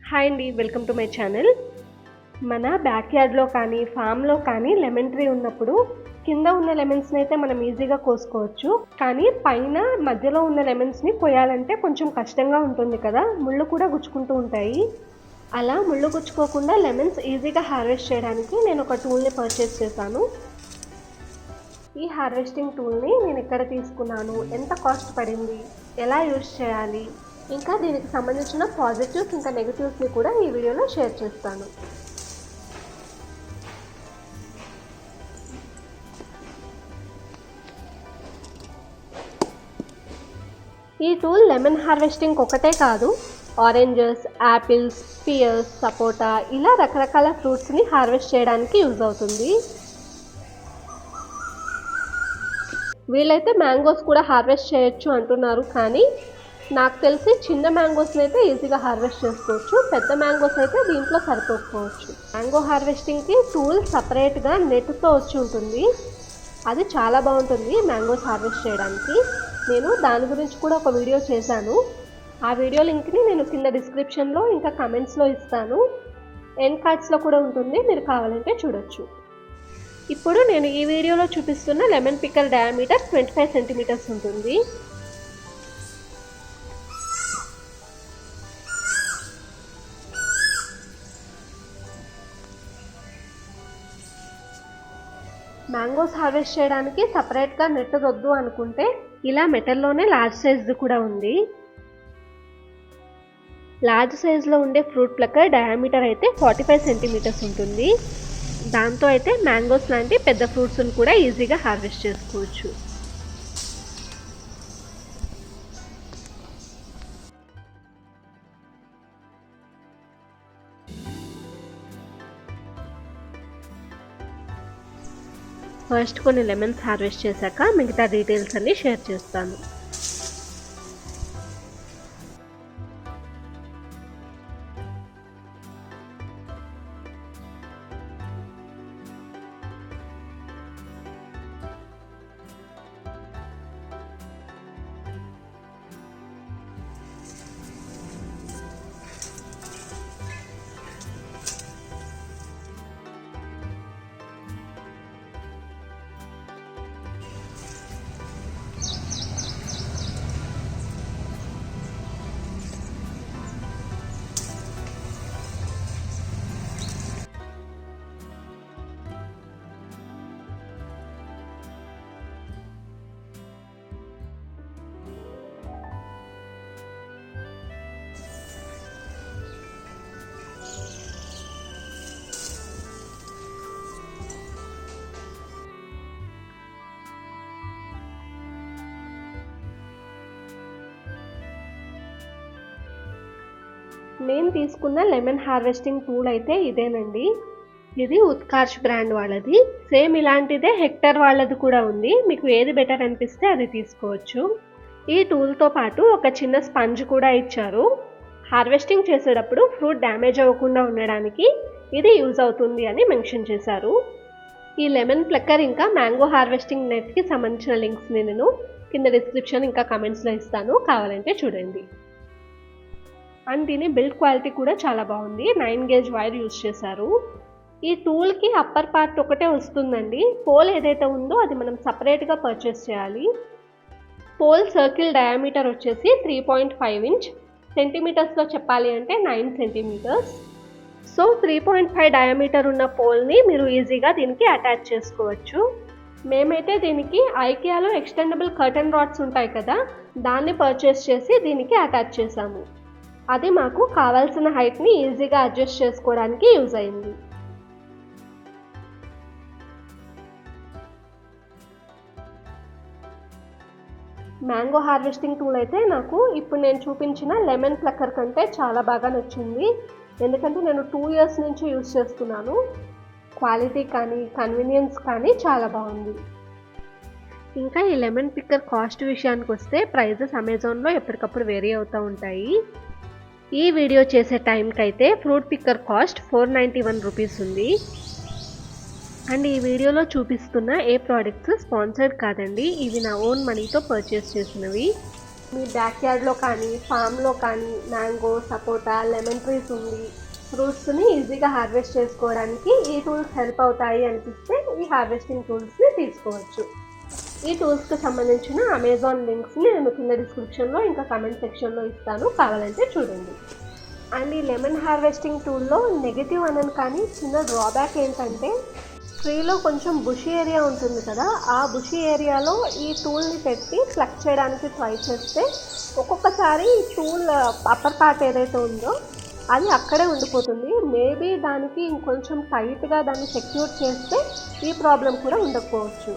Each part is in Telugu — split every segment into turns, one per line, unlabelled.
హాయ్ అండి, వెల్కమ్ టు మై ఛానల్. మన బ్యాక్ యార్డ్లో కానీ ఫామ్లో కానీ లెమన్ ట్రీ ఉన్నప్పుడు కింద ఉన్న లెమన్స్ని అయితే మనం ఈజీగా కోసుకోవచ్చు. కానీ పైన మధ్యలో ఉన్న లెమన్స్ని కోయాలంటే కొంచెం కష్టంగా ఉంటుంది కదా, ముళ్ళు కూడా గుచ్చుకుంటూ ఉంటాయి. అలా ముళ్ళు గుచ్చుకోకుండా లెమన్స్ ఈజీగా హార్వెస్ట్ చేయడానికి నేను ఒక టూల్ని పర్చేస్ చేశాను. ఈ హార్వెస్టింగ్ టూల్ని నేను ఎక్కడ తీసుకున్నాను, ఎంత కాస్ట్ పడింది, ఎలా యూజ్ చేయాలి, ఇంకా దీనికి సంబంధించిన పాజిటివ్స్ ఇంకా నెగిటివ్స్ని కూడా ఈ వీడియోలో షేర్ చేస్తాను. ఈ టూల్ లెమన్ హార్వెస్టింగ్ ఒకటే కాదు, ఆరెంజెస్, యాపిల్స్, పియర్స్, సపోటా ఇలా రకరకాల ఫ్రూట్స్ని హార్వెస్ట్ చేయడానికి యూజ్ అవుతుంది. వీళ్ళైతే మ్యాంగోస్ కూడా హార్వెస్ట్ చేయొచ్చు అంటున్నారు, కానీ నాకు తెలిసి చిన్న మ్యాంగోస్ని అయితే ఈజీగా హార్వెస్ట్ చేసుకోవచ్చు, పెద్ద మ్యాంగోస్ అయితే దీంట్లో సరిపోకపోవచ్చు. మ్యాంగో హార్వెస్టింగ్కి టూల్ సపరేట్గా నెట్తో వచ్చి ఉంటుంది, అది చాలా బాగుంటుంది మ్యాంగోస్ హార్వెస్ట్ చేయడానికి. నేను దాని గురించి కూడా ఒక వీడియో చేశాను, ఆ వీడియో లింక్ని నేను కింద డిస్క్రిప్షన్లో ఇంకా కమెంట్స్లో ఇస్తాను, ఎండ్ కార్డ్స్లో కూడా ఉంటుంది, మీరు కావాలంటే చూడొచ్చు. ఇప్పుడు నేను ఈ వీడియోలో చూపిస్తున్న లెమన్ పిక్కర్ డయామీటర్ 25 సెంటీమీటర్స్ ఉంటుంది. మ్యాంగోస్ హార్వెస్ట్ చేయడానికి సపరేట్గా నెట్ వద్దు అనుకుంటే ఇలా మెటల్లోనే లార్జ్ సైజ్ది కూడా ఉంది. లార్జ్ సైజ్లో ఉండే ఫ్రూట్ ప్లక్కర్ డయామీటర్ అయితే 45 సెంటీమీటర్స్ ఉంటుంది. దాంతో అయితే మ్యాంగోస్ లాంటి పెద్ద ఫ్రూట్స్ని కూడా ఈజీగా హార్వెస్ట్ చేసుకోవచ్చు. ఫస్ట్ కొన్ని లెమన్స్ హార్వెస్ట్ చేశాక మిగతా డీటెయిల్స్ అన్ని షేర్ చేస్తాను. నేను తీసుకున్న లెమన్ హార్వెస్టింగ్ టూల్ అయితే ఇదేనండి. ఇది ఉత్కర్ష్ బ్రాండ్ వాళ్ళది. సేమ్ ఇలాంటిదే హెక్టర్ వాళ్ళది కూడా ఉంది, మీకు ఏది బెటర్ అనిపిస్తే అది తీసుకోవచ్చు. ఈ టూల్తో పాటు ఒక చిన్న స్పంజ్ కూడా ఇచ్చారు. హార్వెస్టింగ్ చేసేటప్పుడు ఫ్రూట్ డ్యామేజ్ అవ్వకుండా ఉండడానికి ఇది యూజ్ అవుతుంది అని మెన్షన్ చేశారు. ఈ లెమన్ ప్లక్కర్ ఇంకా మ్యాంగో హార్వెస్టింగ్ నెట్కి సంబంధించిన లింక్స్ని నేను కింద డిస్క్రిప్షన్ ఇంకా కమెంట్స్లో ఇస్తాను, కావాలంటే చూడండి. అండ్ దీని బిల్డ్ క్వాలిటీ కూడా చాలా బాగుంది, 9 గేజ్ వైర్ యూజ్ చేశారు. ఈ టూల్కి అప్పర్ పార్ట్ ఒకటే వస్తుందండి, పోల్ ఏదైతే ఉందో అది మనం సపరేట్గా పర్చేస్ చేయాలి. పోల్ సర్కిల్ డయామీటర్ వచ్చేసి 3.5 ఇంచ్, సెంటీమీటర్స్లో చెప్పాలి అంటే 9 సెంటీమీటర్స్. సో 3.5 డయామీటర్ ఉన్న పోల్ని మీరు ఈజీగా దీనికి అటాచ్ చేసుకోవచ్చు. మేమైతే దీనికి ఐకియాలో ఎక్స్టెండబుల్ కర్టన్ రాడ్స్ ఉంటాయి కదా, దాన్ని పర్చేస్ చేసి దీనికి అటాచ్ చేసాము. అది మాకు కావాల్సిన హైట్ని ఈజీగా అడ్జస్ట్ చేసుకోవడానికి యూజ్ అయింది. మ్యాంగో హార్వెస్టింగ్ టూల్ అయితే నాకు ఇప్పుడు నేను చూపించిన లెమన్ ప్లక్కర్ కంటే చాలా బాగా నచ్చింది, ఎందుకంటే నేను 2 ఇయర్స్ నుంచి యూజ్ చేస్తున్నాను. క్వాలిటీ కానీ కన్వీనియన్స్ కానీ చాలా బాగుంది. ఇంకా ఈ లెమన్ పిక్కర్ కాస్ట్ విషయానికి వస్తే ప్రైజెస్ అమెజాన్లో ఎప్పటికప్పుడు వేరీ అవుతూ ఉంటాయి. ఈ వీడియో చేసే టైంకి అయితే ఫ్రూట్ పిక్కర్ కాస్ట్ 491 రూపీస్ ఉంది. అండ్ ఈ వీడియోలో చూపిస్తున్న ఏ ప్రోడక్ట్స్ స్పాన్సర్డ్ కాదండి, ఇవి నా ఓన్ మనీతో పర్చేస్ చేసినవి. మీ బ్యాక్ యార్డ్లో కానీ ఫామ్లో కానీ మ్యాంగో, సపోటా, లెమన్ ట్రీస్ ఉంది, ఫ్రూట్స్ని ఈజీగా హార్వెస్ట్ చేసుకోవడానికి ఈ టూల్స్ హెల్ప్ అవుతాయి అనిపిస్తే ఈ హార్వెస్టింగ్ టూల్స్ని తీసుకోవచ్చు. ఈ టూల్స్కి సంబంధించిన అమెజాన్ లింక్స్ని నేను కింద డిస్క్రిప్షన్లో ఇంకా కమెంట్ సెక్షన్లో ఇస్తాను, కావాలంటే చూడండి. అండ్ ఈ లెమన్ హార్వెస్టింగ్ టూల్లో నెగిటివ్ అనను కానీ చిన్న డ్రాబ్యాక్ ఏంటంటే ట్రీలో కొంచెం బుషీ ఏరియా ఉంటుంది కదా, ఆ బుషీ ఏరియాలో ఈ టూల్ని పెట్టి ప్లక్ చేయడానికి ట్రై చేస్తే ఒక్కొక్కసారి ఈ టూల్ అప్పర్ పార్ట్ ఏదైతే ఉందో అది అక్కడే ఉండిపోతుంది. మేబీ దానికి ఇంకొంచెం టైట్గా దాన్ని సెక్యూర్ చేస్తే ఈ ప్రాబ్లం కూడా ఉండకపోవచ్చు.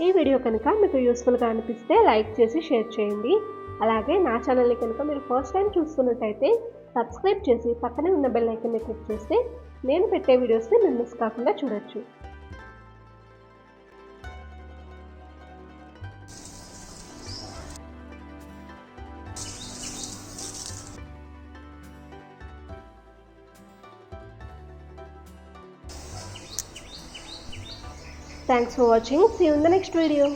ఈ వీడియో కనుక మీకు యూస్ఫుల్గా అనిపిస్తే లైక్ చేసి షేర్ చేయండి. అలాగే నా ఛానల్ని కనుక మీరు ఫస్ట్ టైం చూస్తున్నట్టయితే సబ్స్క్రైబ్ చేసి పక్కనే ఉన్న బెల్ ఐకాన్ని క్లిక్ చేస్తే నేను పెట్టే వీడియోస్ని మీరు మిస్ కాకుండా చూడొచ్చు. Thanks for watching. See you in the next video.